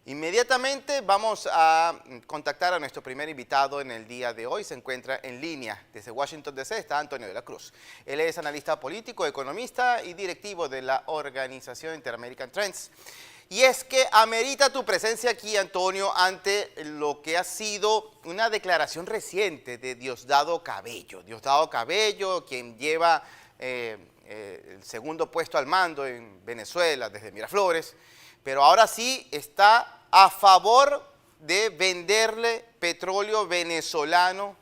Inmediatamente vamos a contactar a nuestro primer invitado en el día de hoy. Se encuentra en línea desde Washington, D.C. está Antonio de la Cruz. Él es analista político, economista y directivo de la organización Inter-American Trends. Y es que amerita tu presencia aquí, Antonio, ante lo que ha sido una declaración reciente de Diosdado Cabello. Diosdado Cabello, quien lleva el segundo puesto al mando en Venezuela desde Miraflores, pero ahora sí está a favor de venderle petróleo venezolano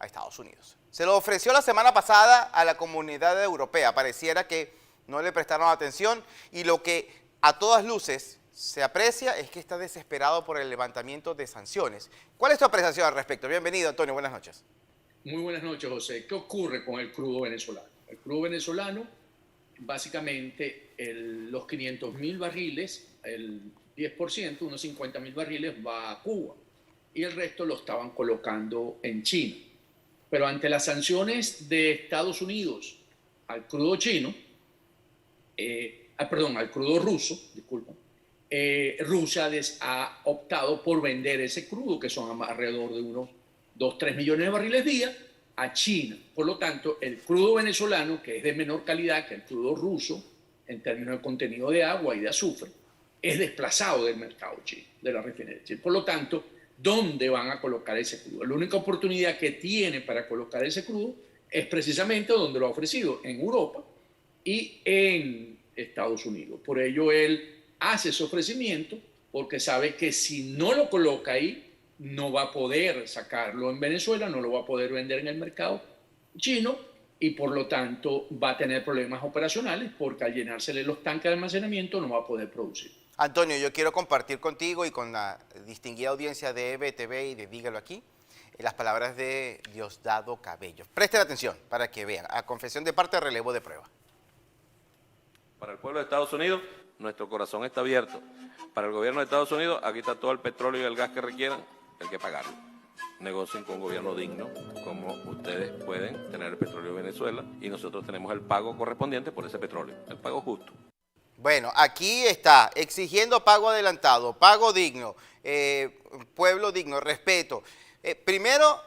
a Estados Unidos. Se lo ofreció la semana pasada a la comunidad europea. Pareciera que no le prestaron atención y lo que a todas luces se aprecia es que está desesperado por el levantamiento de sanciones. ¿Cuál es tu apreciación al respecto? Bienvenido, Antonio. Buenas noches. Muy buenas noches, José. ¿Qué ocurre con el crudo venezolano? El crudo venezolano, básicamente, los 500.000 barriles, el 10%, unos 50.000 barriles, va a Cuba y el resto lo estaban colocando en China. Pero ante las sanciones de Estados Unidos al crudo chino, al crudo ruso, disculpa, Rusia ha optado por vender ese crudo, que son alrededor de unos 2-3 millones de barriles día, a China. Por lo tanto, el crudo venezolano, que es de menor calidad que el crudo ruso, en términos de contenido de agua y de azufre, es desplazado del mercado chino, de la refinería china. Por lo tanto, ¿dónde van a colocar ese crudo? La única oportunidad que tiene para colocar ese crudo es precisamente donde lo ha ofrecido, en Europa y en Estados Unidos. Por ello, él hace ese ofrecimiento porque sabe que si no lo coloca ahí, no va a poder sacarlo en Venezuela, no lo va a poder vender en el mercado chino y por lo tanto va a tener problemas operacionales porque al llenársele los tanques de almacenamiento no va a poder producir. Antonio, yo quiero compartir contigo y con la distinguida audiencia de EBTV y de Dígalo Aquí las palabras de Diosdado Cabello. Presten atención para que vean. A confesión de parte, relevo de prueba. Para el pueblo de Estados Unidos, nuestro corazón está abierto. Para el gobierno de Estados Unidos, aquí está todo el petróleo y el gas que requieran, hay que pagarlo. Negocien con un gobierno digno, como ustedes pueden tener el petróleo de Venezuela, y nosotros tenemos el pago correspondiente por ese petróleo, el pago justo. Bueno, aquí está, exigiendo pago adelantado, pago digno, pueblo digno, respeto. Primero,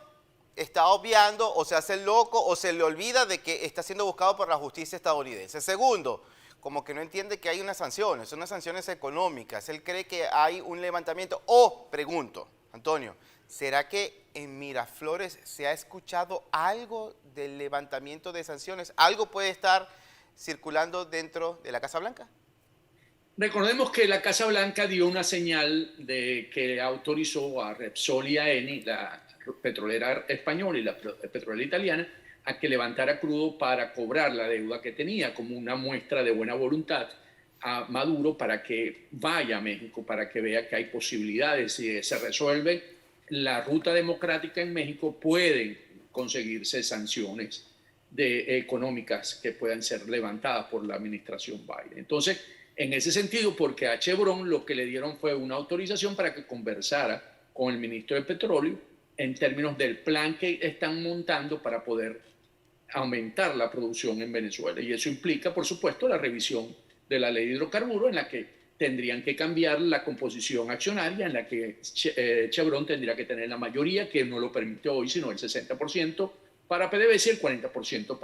está obviando o se hace el loco o se le olvida de que está siendo buscado por la justicia estadounidense. Segundo, como que no entiende que hay unas sanciones económicas. Él cree que hay un levantamiento. O, pregunto, Antonio, ¿será que en Miraflores se ha escuchado algo del levantamiento de sanciones? ¿Algo puede estar circulando dentro de la Casa Blanca? Recordemos que la Casa Blanca dio una señal de que autorizó a Repsol y a Eni, la petrolera española y la petrolera italiana, a que levantara crudo para cobrar la deuda que tenía, como una muestra de buena voluntad a Maduro para que vaya a México, para que vea que hay posibilidades. Si se resuelve la ruta democrática en México, pueden conseguirse sanciones económicas que puedan ser levantadas por la administración Biden. Entonces, en ese sentido, porque a Chevron lo que le dieron fue una autorización para que conversara con el ministro de Petróleo en términos del plan que están montando para poder aumentar la producción en Venezuela. Y eso implica, por supuesto, la revisión de la ley de hidrocarburos, en la que tendrían que cambiar la composición accionaria, en la que Chevron tendría que tener la mayoría, que no lo permite hoy, sino el 60% para PDVSA y el 40%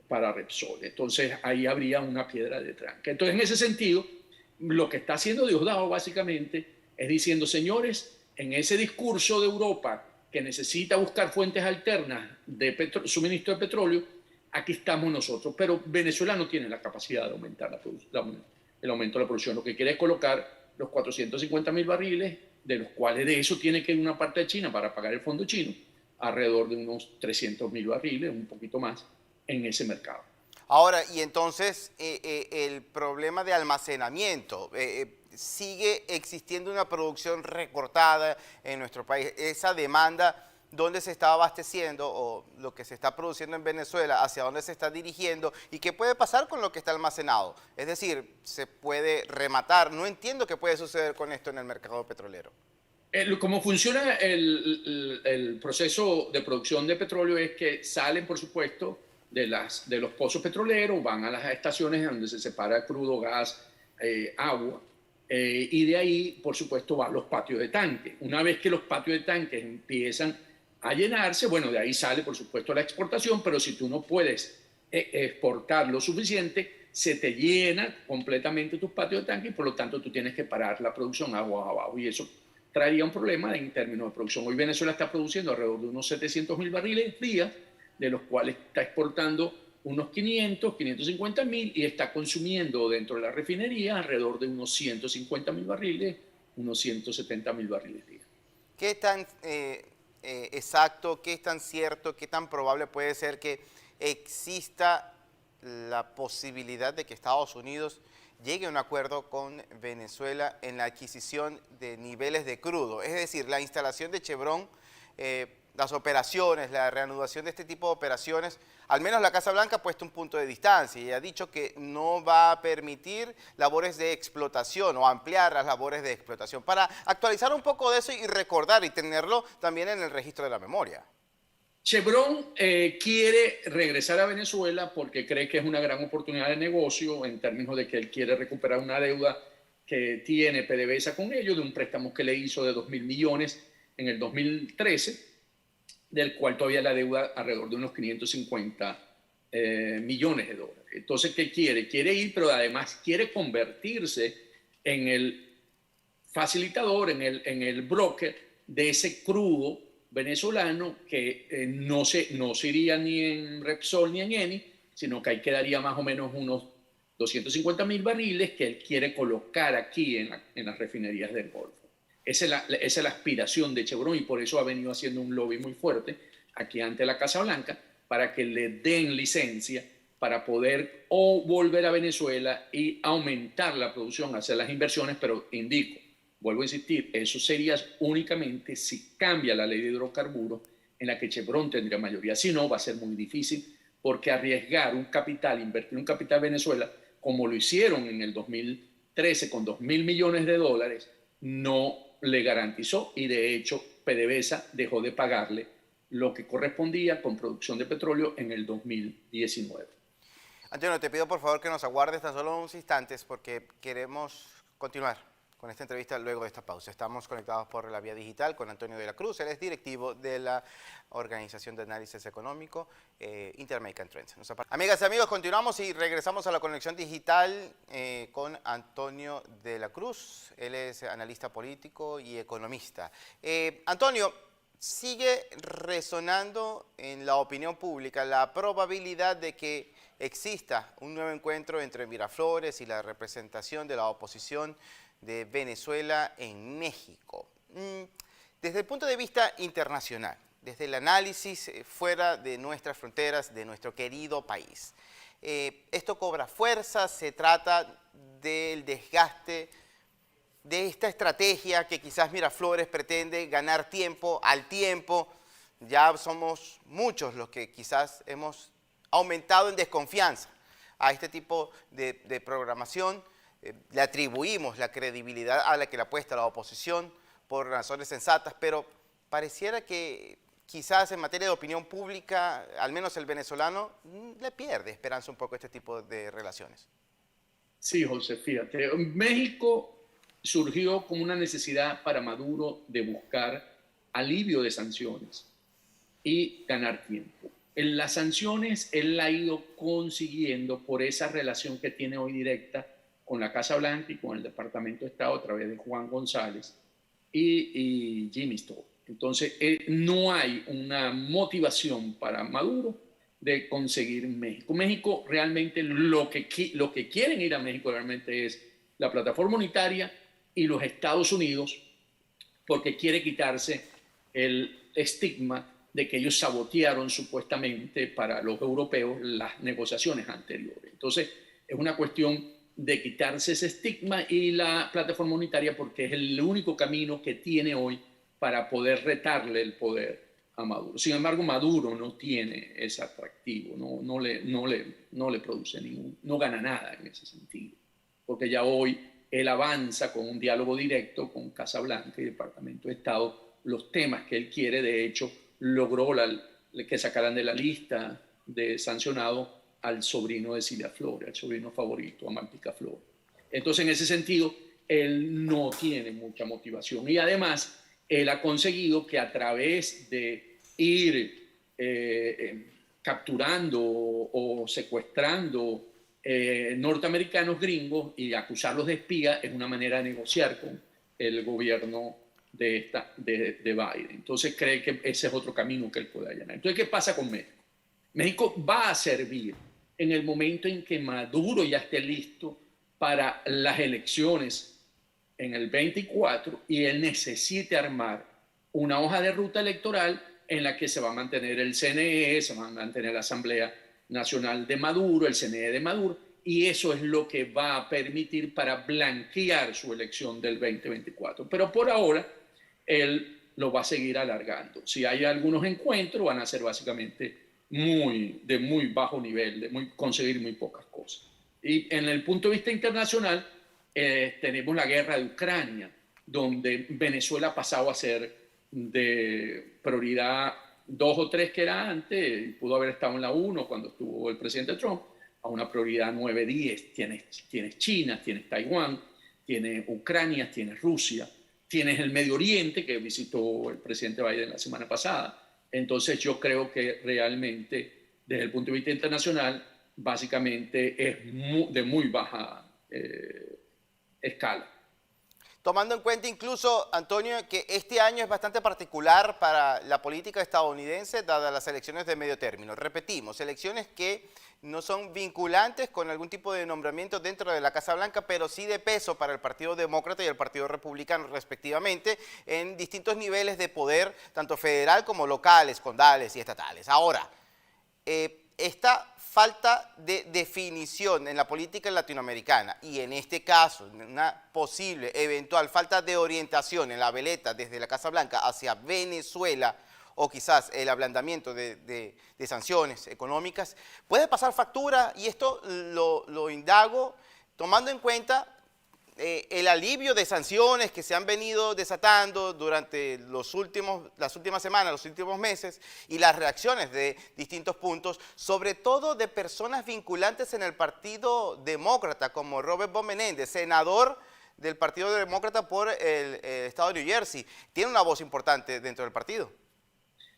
para Repsol. Entonces, ahí habría una piedra de tranca. Entonces, en ese sentido, lo que está haciendo Diosdado básicamente es diciendo, señores, en ese discurso de Europa que necesita buscar fuentes alternas de suministro de petróleo, aquí estamos nosotros. Pero Venezuela no tiene la capacidad de aumentar el aumento de la producción. Lo que quiere es colocar los 450.000 barriles, de los cuales de eso tiene que ir una parte de China para pagar el fondo chino, alrededor de unos 300.000 barriles, un poquito más, en ese mercado. Ahora, y entonces el problema de almacenamiento, sigue existiendo una producción recortada en nuestro país. Esa demanda, ¿dónde se está abasteciendo o lo que se está produciendo en Venezuela, hacia dónde se está dirigiendo y qué puede pasar con lo que está almacenado? Es decir, ¿se puede rematar? No entiendo qué puede suceder con esto en el mercado petrolero. Cómo funciona el proceso de producción de petróleo es que salen, por supuesto, de los pozos petroleros, van a las estaciones donde se separa crudo, gas, agua, Y de ahí, por supuesto, van los patios de tanque. Una vez que los patios de tanques empiezan a llenarse, bueno, de ahí sale, por supuesto, la exportación, pero si tú no puedes exportar lo suficiente, se te llena completamente tus patios de tanque y por lo tanto tú tienes que parar la producción aguas abajo y eso traería un problema en términos de producción. Hoy Venezuela está produciendo alrededor de unos 700.000 barriles día, de los cuales está exportando unos 550.000 y está consumiendo dentro de la refinería alrededor de unos 150.000 barriles, unos 170.000 barriles día. ¿Qué tan exacto, qué tan cierto, qué tan probable puede ser que exista la posibilidad de que Estados Unidos llegue a un acuerdo con Venezuela en la adquisición de niveles de crudo? Es decir, la instalación de Chevron, las operaciones, la reanudación de este tipo de operaciones, al menos la Casa Blanca ha puesto un punto de distancia y ha dicho que no va a permitir labores de explotación o ampliar las labores de explotación. Para actualizar un poco de eso y recordar y tenerlo también en el registro de la memoria. Chevron quiere regresar a Venezuela porque cree que es una gran oportunidad de negocio en términos de que él quiere recuperar una deuda que tiene PDVSA con ellos, de un préstamo que le hizo de 2.000 millones en el 2013, del cual todavía la deuda alrededor de unos 550 millones de dólares. Entonces, ¿qué quiere? Quiere ir, pero además quiere convertirse en el facilitador, en el broker de ese crudo venezolano que no se iría ni en Repsol ni en Eni, sino que ahí quedaría más o menos unos 250.000 barriles que él quiere colocar aquí en las refinerías del Golfo. Esa es la aspiración de Chevron y por eso ha venido haciendo un lobby muy fuerte aquí ante la Casa Blanca para que le den licencia para poder o volver a Venezuela y aumentar la producción, hacer las inversiones, pero indico, vuelvo a insistir, eso sería únicamente si cambia la ley de hidrocarburos en la que Chevron tendría mayoría. Si no, va a ser muy difícil porque arriesgar un capital, invertir un capital en Venezuela, como lo hicieron en el 2013 con 2.000 millones de dólares, no le garantizó y de hecho PDVSA dejó de pagarle lo que correspondía con producción de petróleo en el 2019. Antonio, te pido por favor que nos aguardes tan solo unos instantes porque queremos continuar con esta entrevista luego de esta pausa. Estamos conectados por la vía digital con Antonio de la Cruz, él es directivo de la Organización de Análisis Económico Inter-American Trends. Amigas y amigos, continuamos y regresamos a la conexión digital con Antonio de la Cruz, él es analista político y economista. Antonio, sigue resonando en la opinión pública la probabilidad de que exista un nuevo encuentro entre Miraflores y la representación de la oposición de Venezuela en México. Desde el punto de vista internacional, desde el análisis fuera de nuestras fronteras, de nuestro querido país, esto cobra fuerza, se trata del desgaste de esta estrategia que quizás Miraflores pretende ganar tiempo al tiempo. Ya somos muchos los que quizás hemos aumentado en desconfianza a este tipo de programación. Le atribuimos la credibilidad a la que le apuesta la oposición por razones sensatas, pero pareciera que quizás en materia de opinión pública, al menos el venezolano, le pierde esperanza un poco a este tipo de relaciones. Sí, José, fíjate, México surgió como una necesidad para Maduro de buscar alivio de sanciones y ganar tiempo. En las sanciones él la ha ido consiguiendo por esa relación que tiene hoy directa con la Casa Blanca y con el Departamento de Estado a través de Juan González y Jimmy Stone. Entonces, no hay una motivación para Maduro de conseguir México. México realmente lo que quieren ir a México realmente es la plataforma unitaria y los Estados Unidos, porque quiere quitarse el estigma de que ellos sabotearon supuestamente para los europeos las negociaciones anteriores. Entonces, es una cuestión de quitarse ese estigma y la plataforma unitaria porque es el único camino que tiene hoy para poder retarle el poder a Maduro. Sin embargo, Maduro no tiene ese atractivo, no le produce no gana nada en ese sentido, porque ya hoy él avanza con un diálogo directo con Casa Blanca y Departamento de Estado los temas que él quiere. De hecho, logró que sacaran de la lista de sancionados al sobrino de Cilia Flores, al sobrino favorito, a Mantica Flores. Entonces, en ese sentido, él no tiene mucha motivación. Y además, él ha conseguido que a través de ir capturando o secuestrando norteamericanos gringos y acusarlos de espía es una manera de negociar con el gobierno de Biden. Entonces cree que ese es otro camino que él puede allanar. Entonces, ¿qué pasa con México? México va a servir en el momento en que Maduro ya esté listo para las elecciones en el 24 y él necesite armar una hoja de ruta electoral en la que se va a mantener el CNE, se va a mantener la Asamblea Nacional de Maduro, el CNE de Maduro, y eso es lo que va a permitir para blanquear su elección del 2024. Pero por ahora, él lo va a seguir alargando. Si hay algunos encuentros, van a ser básicamente de muy bajo nivel, conseguir muy pocas cosas. Y en el punto de vista internacional, tenemos la guerra de Ucrania, donde Venezuela ha pasado a ser de prioridad 2 o 3 que era antes, pudo haber estado en la 1 cuando estuvo el presidente Trump, a una prioridad 9, 10. Tienes China, tienes Taiwán, tienes Ucrania, tienes Rusia, tienes el Medio Oriente, que visitó el presidente Biden la semana pasada. Entonces yo creo que realmente, desde el punto de vista internacional, básicamente es de muy baja escala. Tomando en cuenta incluso, Antonio, que este año es bastante particular para la política estadounidense, dadas las elecciones de medio término. Repetimos, elecciones que no son vinculantes con algún tipo de nombramiento dentro de la Casa Blanca, pero sí de peso para el Partido Demócrata y el Partido Republicano, respectivamente, en distintos niveles de poder, tanto federal como locales, condales y estatales. Ahora, esta falta de definición en la política latinoamericana y en este caso una posible, eventual falta de orientación en la veleta desde la Casa Blanca hacia Venezuela o quizás el ablandamiento de sanciones económicas, puede pasar factura, y esto lo indago tomando en cuenta el alivio de sanciones que se han venido desatando durante las últimas semanas, los últimos meses, y las reacciones de distintos puntos, sobre todo de personas vinculantes en el Partido Demócrata, como Robert Bob Menéndez, senador del Partido Demócrata por el estado de New Jersey. Tiene una voz importante dentro del partido.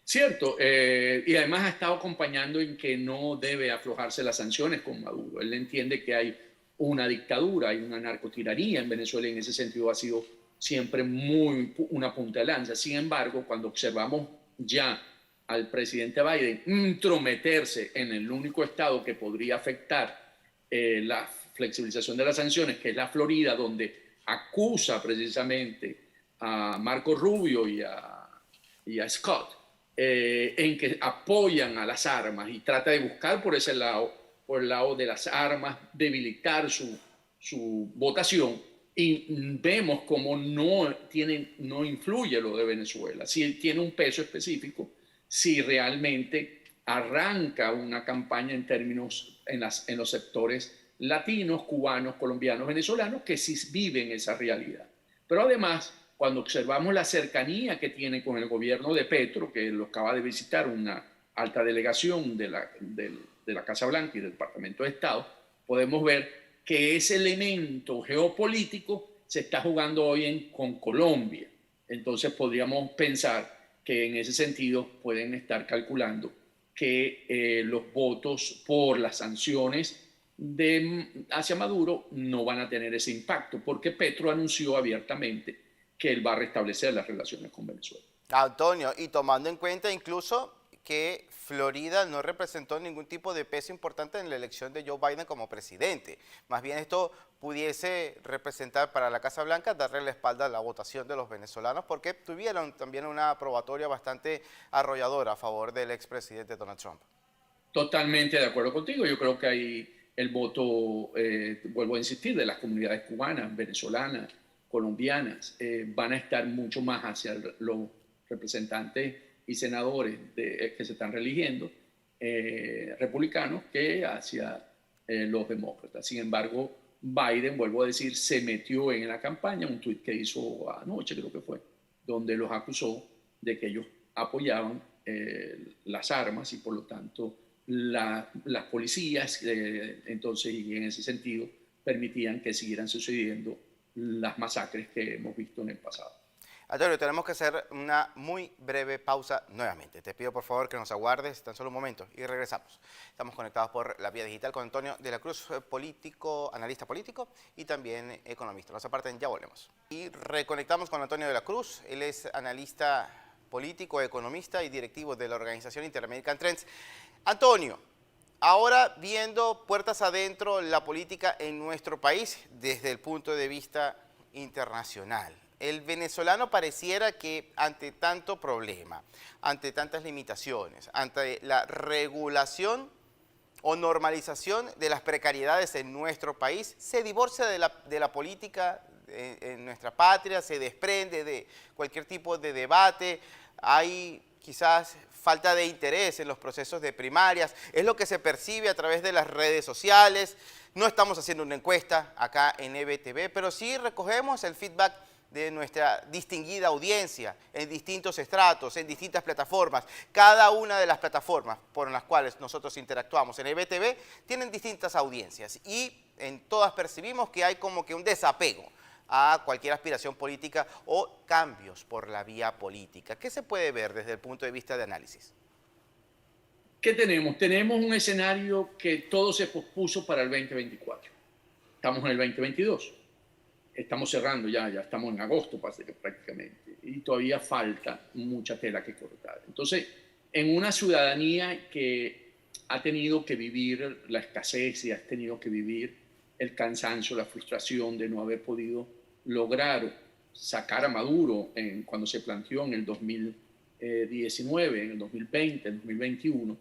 Cierto, y además ha estado acompañando en que no debe aflojarse las sanciones con Maduro. Él entiende que hay una dictadura, hay una narcotiranía en Venezuela, y en ese sentido ha sido siempre una punta de lanza. Sin embargo, cuando observamos ya al presidente Biden intrometerse en el único estado que podría afectar la flexibilización de las sanciones, que es la Florida, donde acusa precisamente a Marco Rubio y a Scott, en que apoyan a las armas, y trata de buscar por ese lado, por el lado de las armas, debilitar su votación, y vemos como no influye lo de Venezuela. Sí tiene un peso específico si realmente arranca una campaña en los sectores latinos, cubanos, colombianos, venezolanos, que sí viven esa realidad. Pero además, cuando observamos la cercanía que tiene con el gobierno de Petro, que lo acaba de visitar una alta delegación de la Casa Blanca y del Departamento de Estado, podemos ver que ese elemento geopolítico se está jugando hoy con Colombia. Entonces podríamos pensar que en ese sentido pueden estar calculando que los votos por las sanciones hacia Maduro no van a tener ese impacto, porque Petro anunció abiertamente que él va a restablecer las relaciones con Venezuela. Antonio, y tomando en cuenta incluso que Florida no representó ningún tipo de peso importante en la elección de Joe Biden como presidente. Más bien esto pudiese representar para la Casa Blanca darle la espalda a la votación de los venezolanos, porque tuvieron también una aprobatoria bastante arrolladora a favor del expresidente Donald Trump. Totalmente de acuerdo contigo. Yo creo que hay el voto, vuelvo a insistir, de las comunidades cubanas, venezolanas, colombianas, van a estar mucho más hacia los representantes y senadores que se están religiendo republicanos que hacia los demócratas. Sin embargo, Biden, vuelvo a decir, se metió en la campaña, un tuit que hizo anoche, creo que fue, donde los acusó de que ellos apoyaban las armas y por lo tanto las policías, entonces, y en ese sentido, permitían que siguieran sucediendo las masacres que hemos visto en el pasado. Antonio, tenemos que hacer una muy breve pausa nuevamente. Te pido por favor que nos aguardes tan solo un momento y regresamos. Estamos conectados por la vía digital con Antonio de la Cruz, político, analista político y también economista. No se aparten, ya volvemos. Y reconectamos con Antonio de la Cruz. Él es analista político, economista y directivo de la organización Interamerican Trends. Antonio, ahora viendo puertas adentro la política en nuestro país desde el punto de vista internacional. El venezolano pareciera que ante tanto problema, ante tantas limitaciones, ante la regulación o normalización de las precariedades en nuestro país, se divorcia de la política en nuestra patria, se desprende de cualquier tipo de debate, hay quizás falta de interés en los procesos de primarias, es lo que se percibe a través de las redes sociales. No estamos haciendo una encuesta acá en EBTV, pero sí recogemos el feedback de nuestra distinguida audiencia en distintos estratos, en distintas plataformas. Cada una de las plataformas por las cuales nosotros interactuamos en EBTV tienen distintas audiencias y en todas percibimos que hay como que un desapego a cualquier aspiración política o cambios por la vía política. ¿Qué se puede ver desde el punto de vista de análisis? ¿Qué tenemos? Tenemos un escenario que todo se pospuso para el 2024. Estamos en el 2022. Estamos cerrando ya estamos en agosto prácticamente y todavía falta mucha tela que cortar. Entonces, en una ciudadanía que ha tenido que vivir la escasez y ha tenido que vivir el cansancio, la frustración de no haber podido lograr sacar a Maduro cuando se planteó en el 2019, en el 2020, en el 2021,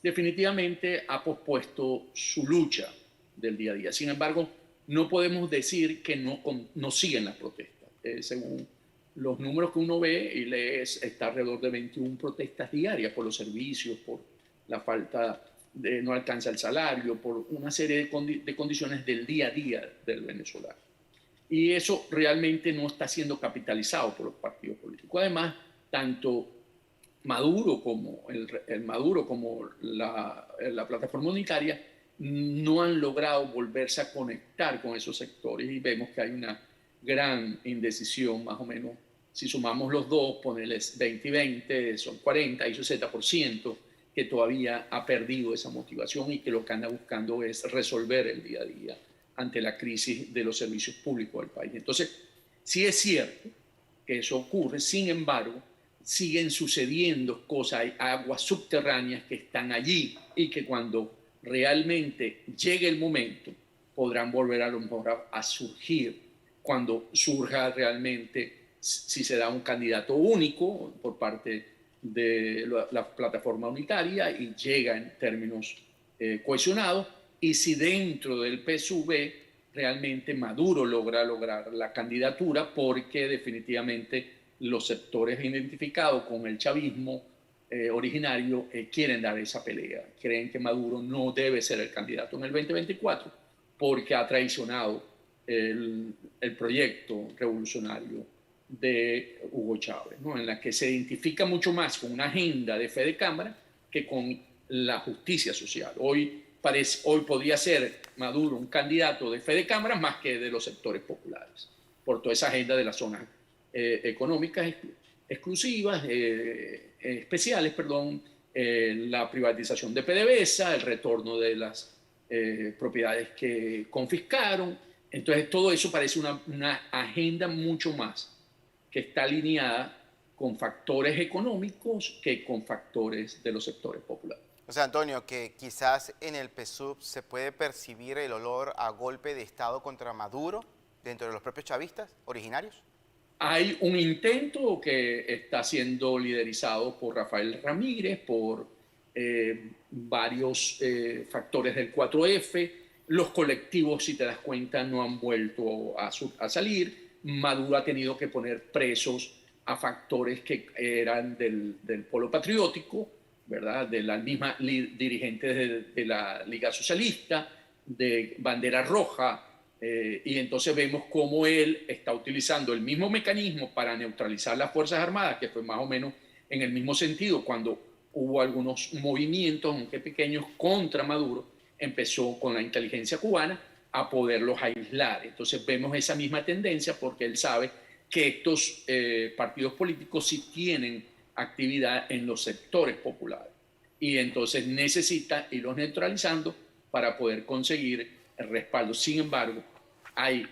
definitivamente ha pospuesto su lucha del día a día. Sin embargo, no podemos decir que no siguen las protestas. Según los números que uno ve y lee, está alrededor de 21 protestas diarias por los servicios, por la falta de no alcanza el salario, por una serie de condiciones del día a día del venezolano. Y eso realmente no está siendo capitalizado por los partidos políticos. Además, tanto Maduro como la plataforma unitaria no han logrado volverse a conectar con esos sectores y vemos que hay una gran indecisión, más o menos, si sumamos los dos, ponerles 20 y 20, son 40 y 60%, que todavía ha perdido esa motivación y que lo que anda buscando es resolver el día a día ante la crisis de los servicios públicos del país. Entonces, sí es cierto que eso ocurre, sin embargo, siguen sucediendo cosas, hay aguas subterráneas que están allí y que cuando realmente llegue el momento podrán volver a lo mejor a surgir cuando surja realmente, si se da un candidato único por parte de la plataforma unitaria y llega en términos cohesionados, y si dentro del PSUV realmente Maduro lograr la candidatura, porque definitivamente los sectores identificados con el chavismo originario quieren dar esa pelea. Creen que Maduro no debe ser el candidato en el 2024 porque ha traicionado el proyecto revolucionario de Hugo Chávez, ¿no? En la que se identifica mucho más con una agenda de fe de cámara que con la justicia social. Hoy podría ser Maduro un candidato de fe de cámara más que de los sectores populares, por toda esa agenda de las zonas económicas exclusivas, especiales, la privatización de PDVSA, el retorno de las propiedades que confiscaron. Entonces, todo eso parece una agenda mucho más que está alineada con factores económicos que con factores de los sectores populares. O sea, Antonio, que quizás en el PSUV se puede percibir el olor a golpe de Estado contra Maduro dentro de los propios chavistas originarios. Hay un intento que está siendo liderizado por Rafael Ramírez, por varios factores del 4F. Los colectivos, si te das cuenta, no han vuelto a salir. Maduro ha tenido que poner presos a factores que eran del polo patriótico, ¿verdad? De las mismas dirigentes de la Liga Socialista, de Bandera Roja, y entonces vemos cómo él está utilizando el mismo mecanismo para neutralizar las Fuerzas Armadas, que fue más o menos en el mismo sentido cuando hubo algunos movimientos, aunque pequeños, contra Maduro. Empezó con la inteligencia cubana a poderlos aislar. Entonces vemos esa misma tendencia porque él sabe que estos partidos políticos sí tienen actividad en los sectores populares y entonces necesita irlos neutralizando para poder conseguir el respaldo. Sin embargo,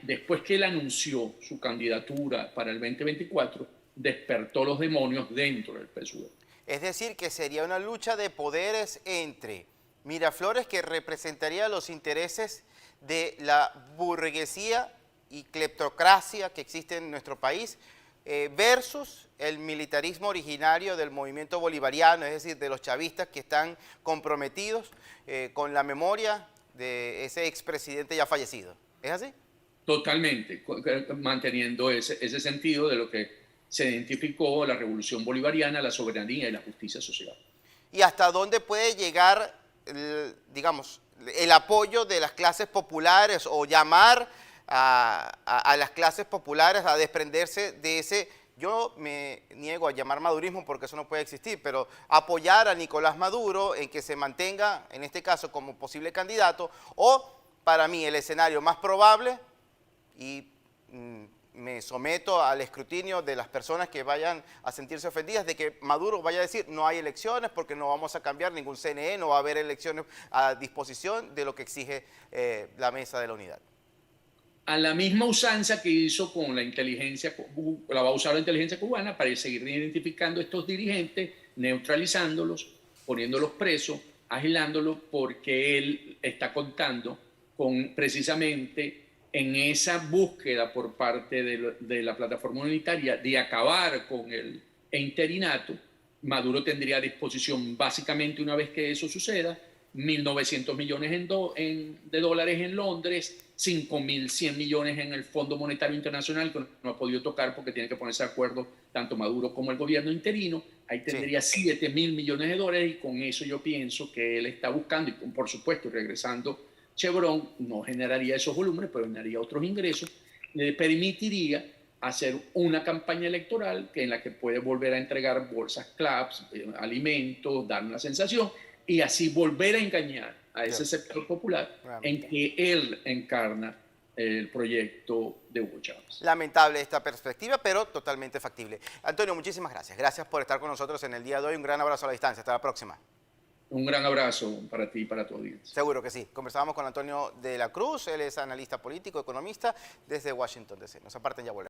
después que él anunció su candidatura para el 2024, despertó los demonios dentro del PSUV. Es decir, que sería una lucha de poderes entre Miraflores, que representaría los intereses de la burguesía y cleptocracia que existe en nuestro país, versus el militarismo originario del movimiento bolivariano, es decir, de los chavistas que están comprometidos con la memoria de ese expresidente ya fallecido. ¿Es así? Totalmente, manteniendo ese sentido de lo que se identificó la revolución bolivariana, la soberanía y la justicia social. ¿Y hasta dónde puede llegar, digamos, el apoyo de las clases populares o llamar a las clases populares a desprenderse de ese, yo me niego a llamar madurismo porque eso no puede existir, pero apoyar a Nicolás Maduro en que se mantenga, en este caso, como posible candidato, o para mí el escenario más probable, y me someto al escrutinio de las personas que vayan a sentirse ofendidas, de que Maduro vaya a decir no hay elecciones porque no vamos a cambiar ningún CNE, no va a haber elecciones a disposición de lo que exige la Mesa de la Unidad. A la misma usanza que hizo con la inteligencia, la va a usar la inteligencia cubana para seguir identificando a estos dirigentes, neutralizándolos, poniéndolos presos, agilándolos, porque él está contando con precisamente en esa búsqueda por parte de la plataforma unitaria de acabar con el interinato. Maduro tendría a disposición, básicamente, una vez que eso suceda, 1.900 millones de dólares en Londres, 5.100 millones en el Fondo Monetario Internacional, que no ha podido tocar porque tiene que ponerse de acuerdo tanto Maduro como el gobierno interino. Ahí tendría 7.000 millones de dólares, y con eso yo pienso que él está buscando, y por supuesto, regresando Chevron, no generaría esos volúmenes, pero generaría otros ingresos, le permitiría hacer una campaña electoral en la que puede volver a entregar bolsas CLAPS, alimentos, dar una sensación, y así volver a engañar a ese sector popular en que él encarna el proyecto de Hugo Chávez. Lamentable esta perspectiva, pero totalmente factible. Antonio, muchísimas gracias. Gracias por estar con nosotros en el día de hoy. Un gran abrazo a la distancia. Hasta la próxima. Un gran abrazo para ti y para tu audiencia. Seguro que sí. Conversábamos con Antonio de la Cruz. Él es analista político, economista, desde Washington, D.C. Nos aparten, ya volvemos.